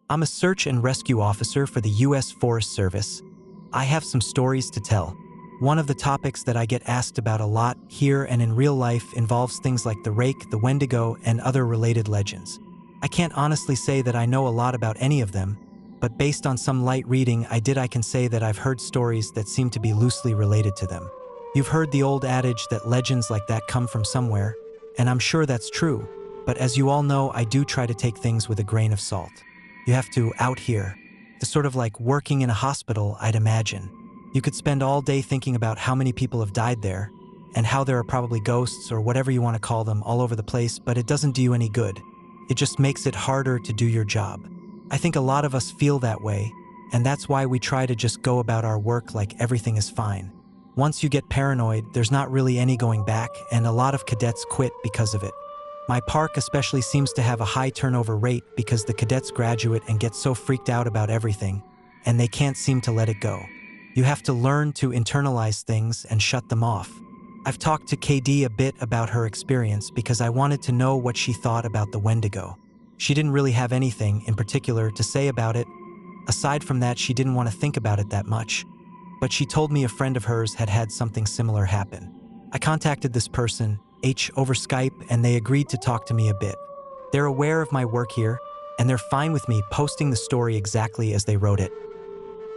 I'm a search and rescue officer for the U.S. Forest Service. I have some stories to tell. One of the topics that I get asked about a lot here and in real life involves things like the rake, the wendigo, and other related legends. I can't honestly say that I know a lot about any of them, but based on some light reading I can say that I've heard stories that seem to be loosely related to them. You've heard the old adage that legends like that come from somewhere, and I'm sure that's true, but as you all know, I do try to take things with a grain of salt. You have to out here. It's sort of like working in a hospital, I'd imagine. You could spend all day thinking about how many people have died there, and how there are probably ghosts or whatever you want to call them all over the place, but it doesn't do you any good. It just makes it harder to do your job. I think a lot of us feel that way, and that's why we try to just go about our work like everything is fine. Once you get paranoid, there's not really any going back, and a lot of cadets quit because of it. My park especially seems to have a high turnover rate because the cadets graduate and get so freaked out about everything, and they can't seem to let it go. You have to learn to internalize things and shut them off. I've talked to KD a bit about her experience because I wanted to know what she thought about the Wendigo. She didn't really have anything in particular to say about it. Aside from that, she didn't want to think about it that much. But she told me a friend of hers had had something similar happen. I contacted this person, H, over Skype, and they agreed to talk to me a bit. They're aware of my work here, and they're fine with me posting the story exactly as they wrote it.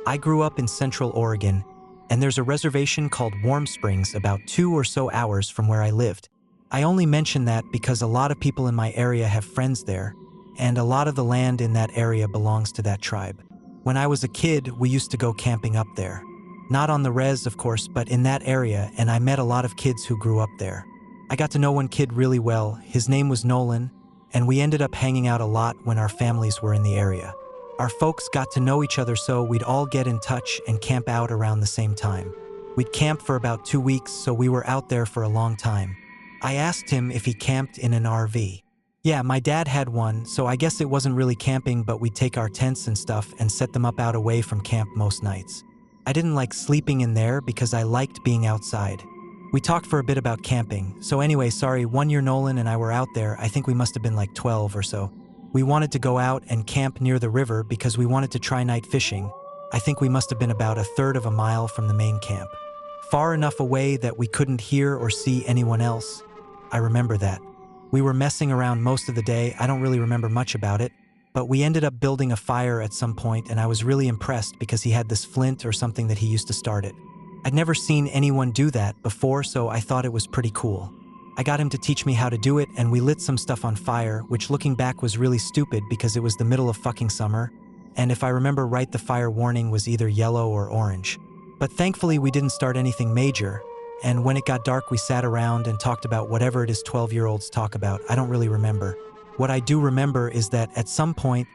I grew up in Central Oregon, and there's a reservation called Warm Springs about 2 or so hours from where I lived. I only mention that because a lot of people in my area have friends there, and a lot of the land in that area belongs to that tribe. When I was a kid, we used to go camping up there. Not on the res, of course, but in that area, and I met a lot of kids who grew up there. I got to know one kid really well. His name was Nolan, and we ended up hanging out a lot when our families were in the area. Our folks got to know each other, so we'd all get in touch and camp out around the same time. We'd camp for about 2 weeks, so we were out there for a long time. I asked him if he camped in an RV. Yeah, my dad had one, so I guess it wasn't really camping, but we'd take our tents and stuff and set them up out away from camp most nights. I didn't like sleeping in there because I liked being outside. We talked for a bit about camping, so anyway, sorry, one year Nolan and I were out there. I think we must have been like 12 or so. We wanted to go out and camp near the river because we wanted to try night fishing. I think we must have been about 1/3 of a mile from the main camp. Far enough away that we couldn't hear or see anyone else. I remember that. We were messing around most of the day. I don't really remember much about it, but we ended up building a fire at some point, and I was really impressed because he had this flint or something that he used to start it. I'd never seen anyone do that before, so I thought it was pretty cool. I got him to teach me how to do it, and we lit some stuff on fire, which looking back was really stupid because it was the middle of fucking summer, and if I remember right, the fire warning was either yellow or orange. But thankfully we didn't start anything major, and when it got dark we sat around and talked about whatever it is 12-year-olds talk about. I don't really remember. What I do remember is that at some point,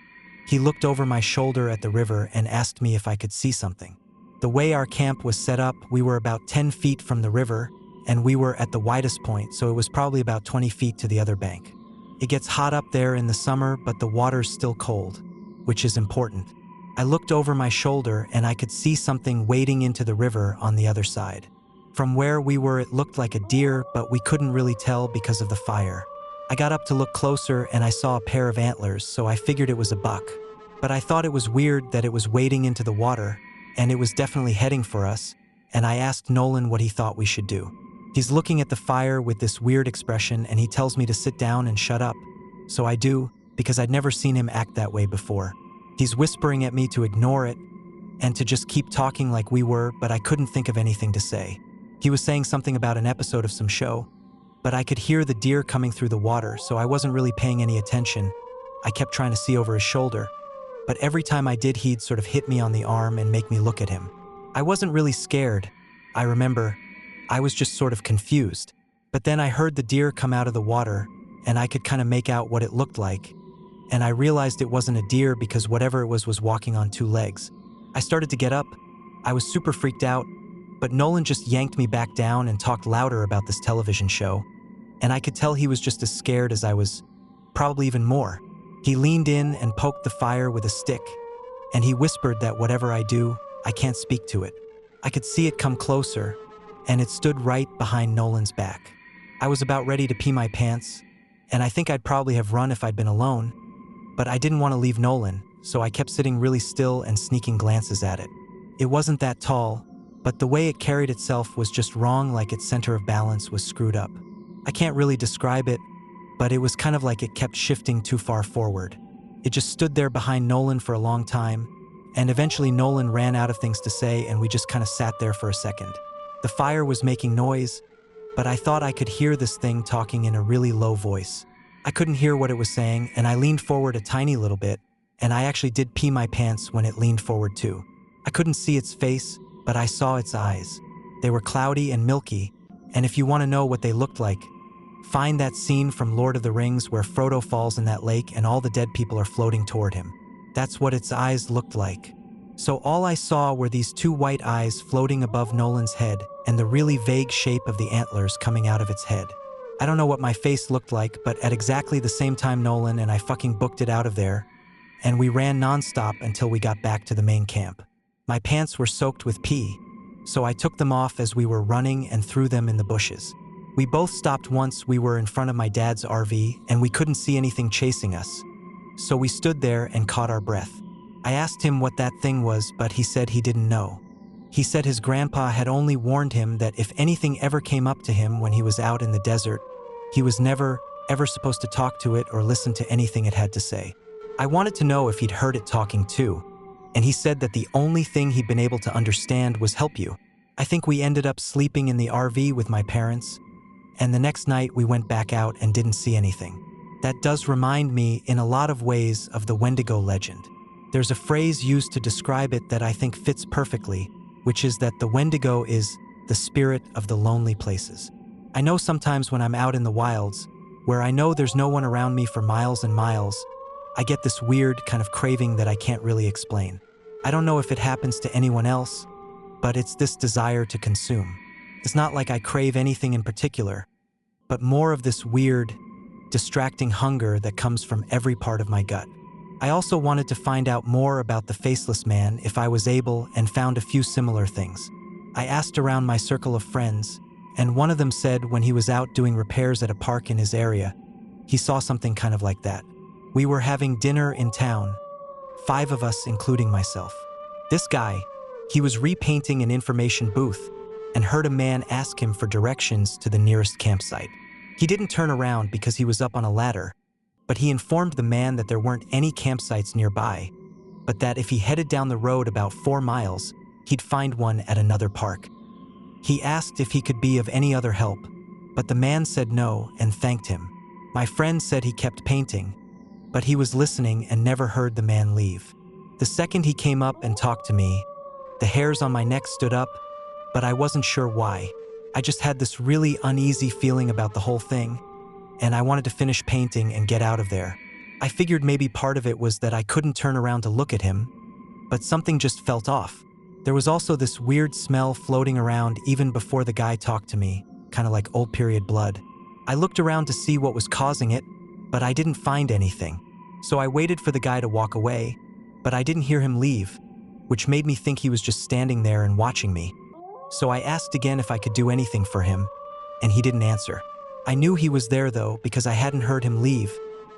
he looked over my shoulder at the river and asked me if I could see something. The way our camp was set up, we were about 10 feet from the river, and we were at the widest point, so it was probably about 20 feet to the other bank. It gets hot up there in the summer, but the water's still cold, which is important. I looked over my shoulder and I could see something wading into the river on the other side. From where we were, it looked like a deer, but we couldn't really tell because of the fire. I got up to look closer and I saw a pair of antlers, so I figured it was a buck. But I thought it was weird that it was wading into the water, and it was definitely heading for us, and I asked Nolan what he thought we should do. He's looking at the fire with this weird expression, and he tells me to sit down and shut up. So I do, because I'd never seen him act that way before. He's whispering at me to ignore it, and to just keep talking like we were, but I couldn't think of anything to say. He was saying something about an episode of some show, but I could hear the deer coming through the water, so I wasn't really paying any attention. I kept trying to see over his shoulder, but every time I did, he'd sort of hit me on the arm and make me look at him. I wasn't really scared. I remember, I was just sort of confused. But then I heard the deer come out of the water, and I could kind of make out what it looked like. And I realized it wasn't a deer because whatever it was walking on 2 legs. I started to get up. I was super freaked out, but Nolan just yanked me back down and talked louder about this television show. And I could tell he was just as scared as I was, probably even more. He leaned in and poked the fire with a stick, and he whispered that whatever I do, I can't speak to it. I could see it come closer, and it stood right behind Nolan's back. I was about ready to pee my pants, and I think I'd probably have run if I'd been alone, but I didn't want to leave Nolan, so I kept sitting really still and sneaking glances at it. It wasn't that tall, but the way it carried itself was just wrong, like its center of balance was screwed up. I can't really describe it, but it was kind of like it kept shifting too far forward. It just stood there behind Nolan for a long time, and eventually Nolan ran out of things to say and we just kind of sat there for a second. The fire was making noise, but I thought I could hear this thing talking in a really low voice. I couldn't hear what it was saying, and I leaned forward a tiny little bit, and I actually did pee my pants when it leaned forward too. I couldn't see its face, but I saw its eyes. They were cloudy and milky, and if you want to know what they looked like, find that scene from Lord of the Rings where Frodo falls in that lake and all the dead people are floating toward him. That's what its eyes looked like. So all I saw were these two white eyes floating above Nolan's head and the really vague shape of the antlers coming out of its head. I don't know what my face looked like, but at exactly the same time Nolan and I fucking booked it out of there, and we ran nonstop until we got back to the main camp. My pants were soaked with pee, so I took them off as we were running and threw them in the bushes. We both stopped once we were in front of my dad's RV and we couldn't see anything chasing us, so we stood there and caught our breath. I asked him what that thing was, but he said he didn't know. He said his grandpa had only warned him that if anything ever came up to him when he was out in the desert, he was never, ever supposed to talk to it or listen to anything it had to say. I wanted to know if he'd heard it talking too, and he said that the only thing he'd been able to understand was help you. I think we ended up sleeping in the RV with my parents, and the next night we went back out and didn't see anything. That does remind me in a lot of ways of the Wendigo legend. There's a phrase used to describe it that I think fits perfectly, which is that the Wendigo is the spirit of the lonely places. I know sometimes when I'm out in the wilds, where I know there's no one around me for miles and miles, I get this weird kind of craving that I can't really explain. I don't know if it happens to anyone else, but it's this desire to consume. It's not like I crave anything in particular, but more of this weird, distracting hunger that comes from every part of my gut. I also wanted to find out more about the faceless man if I was able, and found a few similar things. I asked around my circle of friends, and one of them said when he was out doing repairs at a park in his area, he saw something kind of like that. We were having dinner in town, 5 of us including myself. This guy, he was repainting an information booth and heard a man ask him for directions to the nearest campsite. He didn't turn around because he was up on a ladder, but he informed the man that there weren't any campsites nearby, but that if he headed down the road about 4 miles, he'd find one at another park. He asked if he could be of any other help, but the man said no and thanked him. My friend said he kept painting, but he was listening and never heard the man leave. The second he came up and talked to me, the hairs on my neck stood up, but I wasn't sure why. I just had this really uneasy feeling about the whole thing, and I wanted to finish painting and get out of there. I figured maybe part of it was that I couldn't turn around to look at him, but something just felt off. There was also this weird smell floating around even before the guy talked to me, kind of like old period blood. I looked around to see what was causing it, but I didn't find anything. So I waited for the guy to walk away, but I didn't hear him leave, which made me think he was just standing there and watching me. So I asked again if I could do anything for him, and he didn't answer. I knew he was there though because I hadn't heard him leave,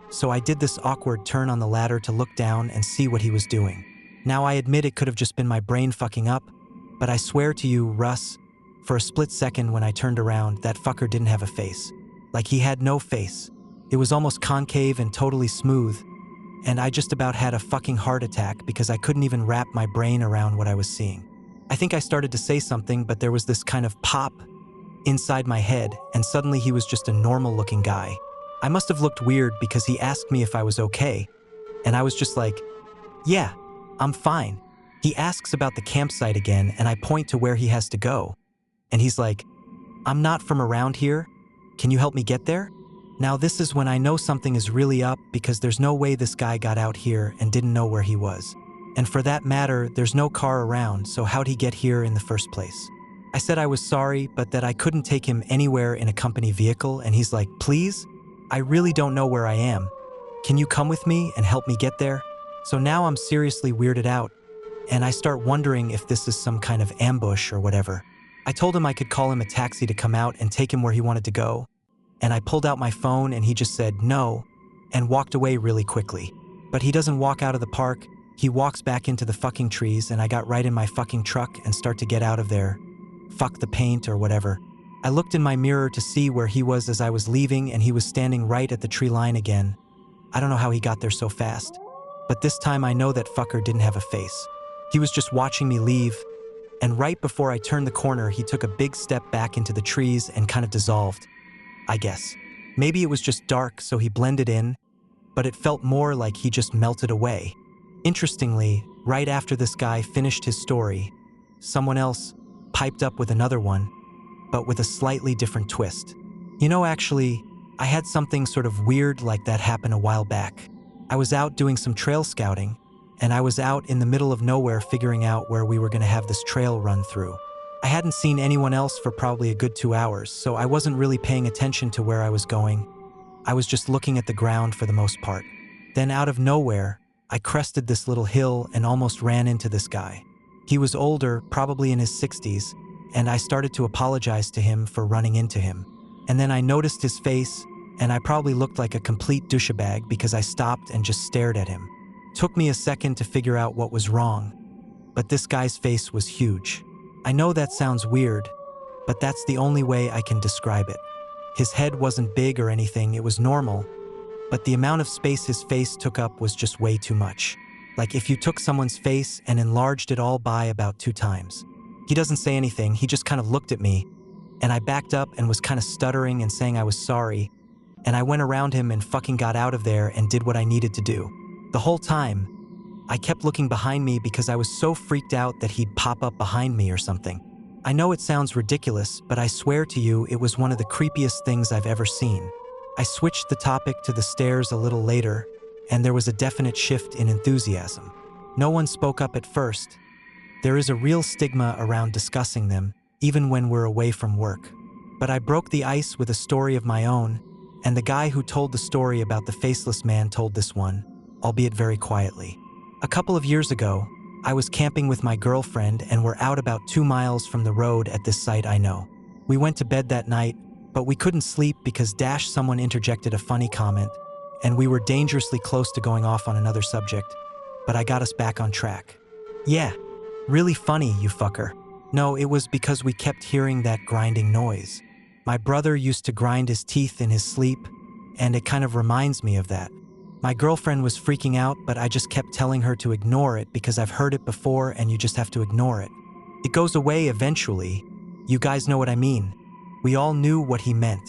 so I did this awkward turn on the ladder to look down and see what he was doing. Now I admit it could have just been my brain fucking up, but I swear to you, Russ, for a split second when I turned around, that fucker didn't have a face. Like he had no face. It was almost concave and totally smooth, and I just about had a fucking heart attack because I couldn't even wrap my brain around what I was seeing. I think I started to say something, but there was this kind of pop inside my head, and suddenly he was just a normal-looking guy. I must have looked weird because he asked me if I was okay, and I was just like, yeah, I'm fine. He asks about the campsite again, and I point to where he has to go, and he's like, I'm not from around here. Can you help me get there? Now this is when I know something is really up because there's no way this guy got out here and didn't know where he was. And for that matter, there's no car around, so how'd he get here in the first place? I said I was sorry, but that I couldn't take him anywhere in a company vehicle, and he's like, please? I really don't know where I am. Can you come with me and help me get there? So now I'm seriously weirded out, and I start wondering if this is some kind of ambush or whatever. I told him I could call him a taxi to come out and take him where he wanted to go, and I pulled out my phone and he just said no and walked away really quickly. But he doesn't walk out of the park, He walks back into the fucking trees and I got right in my fucking truck and start to get out of there. Fuck the paint or whatever. I looked in my mirror to see where he was as I was leaving and he was standing right at the tree line again. I don't know how he got there so fast. But this time I know that fucker didn't have a face. He was just watching me leave. And right before I turned the corner, he took a big step back into the trees and kind of dissolved, I guess. Maybe it was just dark, so he blended in, but it felt more like he just melted away. Interestingly, right after this guy finished his story, someone else piped up with another one, but with a slightly different twist. You know, actually, I had something sort of weird like that happen a while back. I was out doing some trail scouting, and I was out in the middle of nowhere figuring out where we were going to have this trail run through. I hadn't seen anyone else for probably a good 2 hours, so I wasn't really paying attention to where I was going. I was just looking at the ground for the most part. Then out of nowhere, I crested this little hill and almost ran into this guy. He was older, probably in his 60s, and I started to apologize to him for running into him. And then I noticed his face, and I probably looked like a complete douchebag because I stopped and just stared at him. Took me a second to figure out what was wrong, but this guy's face was huge. I know that sounds weird, but that's the only way I can describe it. His head wasn't big or anything, it was normal, but the amount of space his face took up was just way too much. Like if you took someone's face and enlarged it all by about 2 times. He doesn't say anything, he just kind of looked at me, and I backed up and was kind of stuttering and saying I was sorry, and I went around him and fucking got out of there and did what I needed to do. The whole time, I kept looking behind me because I was so freaked out that he'd pop up behind me or something. I know it sounds ridiculous, but I swear to you it was one of the creepiest things I've ever seen. I switched the topic to the stairs a little later, and there was a definite shift in enthusiasm. No one spoke up at first. There is a real stigma around discussing them, even when we're away from work. But I broke the ice with a story of my own, and the guy who told the story about the faceless man told this one, albeit very quietly. A couple of years ago, I was camping with my girlfriend and we're out about 2 miles from the road at this site I know. We went to bed that night, but we couldn't sleep because someone interjected a funny comment, and we were dangerously close to going off on another subject, but I got us back on track. Yeah, really funny, you fucker. No, it was because we kept hearing that grinding noise. My brother used to grind his teeth in his sleep, and it kind of reminds me of that. My girlfriend was freaking out, but I just kept telling her to ignore it because I've heard it before and you just have to ignore it. It goes away eventually. You guys know what I mean. We all knew what he meant.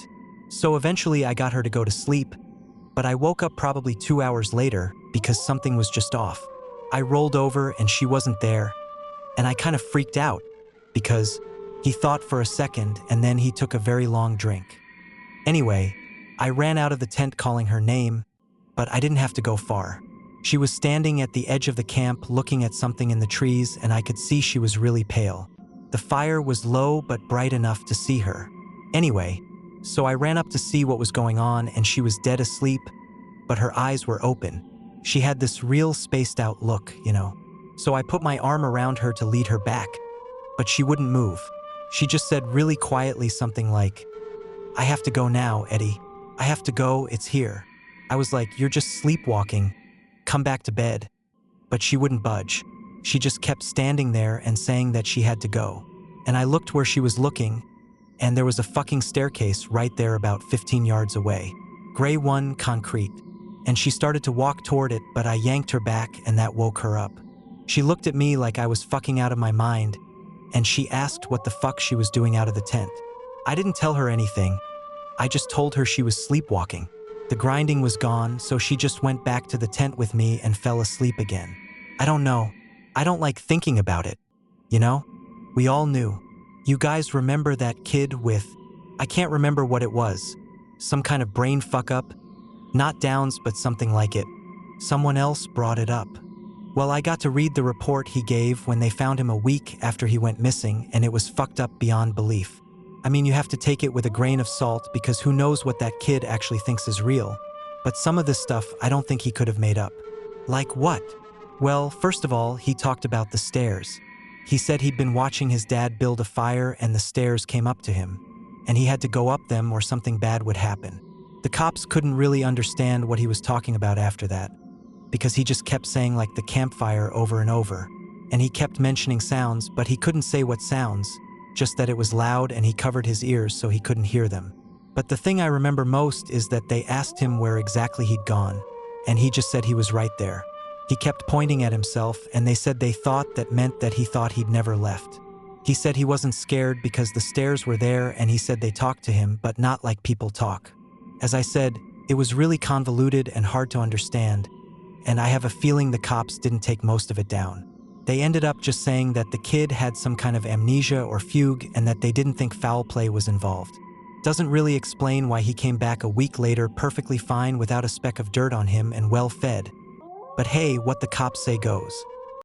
So eventually I got her to go to sleep, but I woke up probably 2 hours later because something was just off. I rolled over and she wasn't there, and I kind of freaked out because he thought for a second and then he took a very long drink. Anyway, I ran out of the tent calling her name, but I didn't have to go far. She was standing at the edge of the camp looking at something in the trees, and I could see she was really pale. The fire was low but bright enough to see her. Anyway, so I ran up to see what was going on, and she was dead asleep, but her eyes were open. She had this real spaced out look, you know. So I put my arm around her to lead her back, but she wouldn't move. She just said really quietly something like, "I have to go now, Eddie. I have to go, it's here." I was like, "You're just sleepwalking. Come back to bed." But she wouldn't budge. She just kept standing there and saying that she had to go. And I looked where she was looking, and there was a fucking staircase right there about 15 yards away. Gray one, concrete. And she started to walk toward it, but I yanked her back and that woke her up. She looked at me like I was fucking out of my mind, and she asked what the fuck she was doing out of the tent. I didn't tell her anything. I just told her she was sleepwalking. The grinding was gone, so she just went back to the tent with me and fell asleep again. I don't know. I don't like thinking about it. You know? We all knew. You guys remember that kid with, I can't remember what it was. Some kind of brain fuck up? Not Downs, but something like it. Someone else brought it up. Well, I got to read the report he gave when they found him a week after he went missing, and it was fucked up beyond belief. I mean, you have to take it with a grain of salt because who knows what that kid actually thinks is real. But some of this stuff I don't think he could have made up. Like what? Well, first of all, he talked about the stairs. He said he'd been watching his dad build a fire and the stairs came up to him, and he had to go up them or something bad would happen. The cops couldn't really understand what he was talking about after that, because he just kept saying like the campfire over and over. And he kept mentioning sounds, but he couldn't say what sounds, just that it was loud and he covered his ears so he couldn't hear them. But the thing I remember most is that they asked him where exactly he'd gone, and he just said he was right there. He kept pointing at himself, and they said they thought that meant that he thought he'd never left. He said he wasn't scared because the stairs were there, and he said they talked to him, but not like people talk. As I said, it was really convoluted and hard to understand, and I have a feeling the cops didn't take most of it down. They ended up just saying that the kid had some kind of amnesia or fugue and that they didn't think foul play was involved. Doesn't really explain why he came back a week later perfectly fine without a speck of dirt on him and well fed. But hey, what the cops say goes.